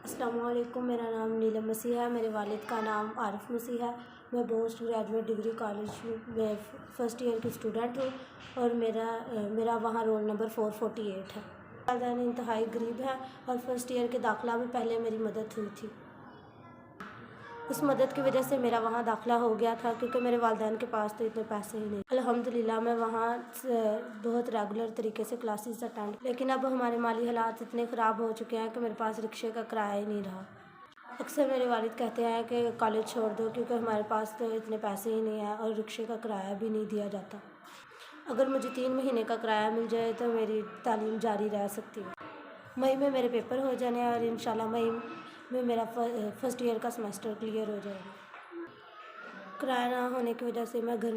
السلام علیکم، میرا نام نیلم مسیح ہے، میرے والد کا نام عارف مسیح ہے۔ میں پوسٹ گریجویٹ ڈگری کالج میں فرسٹ ایئر کی اسٹوڈنٹ ہوں اور میرا وہاں رول نمبر 448 ہے۔ والدین انتہائی غریب ہیں اور فرسٹ ایئر کے داخلہ میں پہلے میری مدد ہوئی تھی۔ اس مدد کی وجہ سے میرا وہاں داخلہ ہو گیا تھا کیونکہ میرے والدین کے پاس تو اتنے پیسے ہی نہیں۔ الحمدللہ میں وہاں بہت ریگولر طریقے سے کلاسز اٹینڈ، لیکن اب ہمارے مالی حالات اتنے خراب ہو چکے ہیں کہ میرے پاس رکشے کا کرایہ ہی نہیں رہا۔ اکثر میرے والد کہتے ہیں کہ کالج چھوڑ دو کیونکہ ہمارے پاس تو اتنے پیسے ہی نہیں ہیں اور رکشے کا کرایہ بھی نہیں دیا جاتا۔ اگر مجھے 3 مہینے کا کرایہ مل جائے تو میری تعلیم جاری رہ سکتی ہے۔ مئی میں میرے پیپر ہو جانے اور انشاءاللہ مئی میں میرا فرسٹ ایئر کا سیمسٹر کلیئر ہو جائے گا۔ کرایہ نہ ہونے کی وجہ سے میں گھر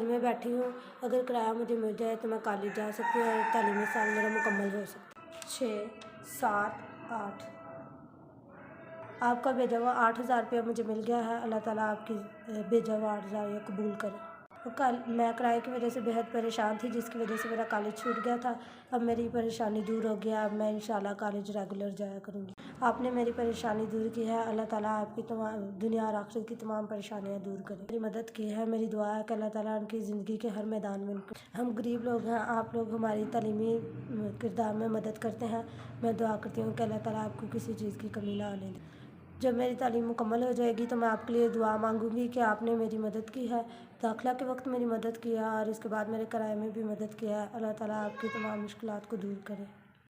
میں بیٹھی ہوں۔ اگر کرایہ مجھے مل جائے تو میں کالج جا سکتی ہوں اور تعلیمی سال میرا مکمل ہو سکتا ہے۔ 6 7 8 آپ کا بھیجا ہوا 8,000 روپیہ مجھے مل گیا ہے۔ اللہ تعالیٰ آپ کی بھیجا ہوا 8,000 قبول کرے۔ میں کرائے کی وجہ سے بہت پریشان تھی جس کی وجہ سے میرا کالج چھوٹ گیا تھا۔ اب میری پریشانی دور ہو گیا، اب میں انشاءاللہ کالج ریگولر جایا کروں گی۔ آپ نے میری پریشانی دور کی ہے، اللہ تعالیٰ آپ کی تمام دنیا اور آخرت کی تمام پریشانیاں دور کرے۔ میری مدد کی ہے، میری دعا ہے کہ اللہ تعالیٰ ان کی زندگی کے ہر میدان میں ہم غریب لوگ ہیں، آپ لوگ ہماری تعلیمی کردار میں مدد کرتے ہیں۔ میں دعا کرتی ہوں کہ اللہ تعالیٰ آپ کو کسی چیز کی کمی نہ آنے دے۔ جب میری تعلیم مکمل ہو جائے گی تو میں آپ کے لیے دعا مانگوں گی کہ آپ نے میری مدد کی ہے، داخلہ کے وقت میری مدد کیا اور اس کے بعد میرے کرائے میں بھی مدد کیا ہے۔ اللہ تعالیٰ آپ کی تمام مشکلات کو دور کرے۔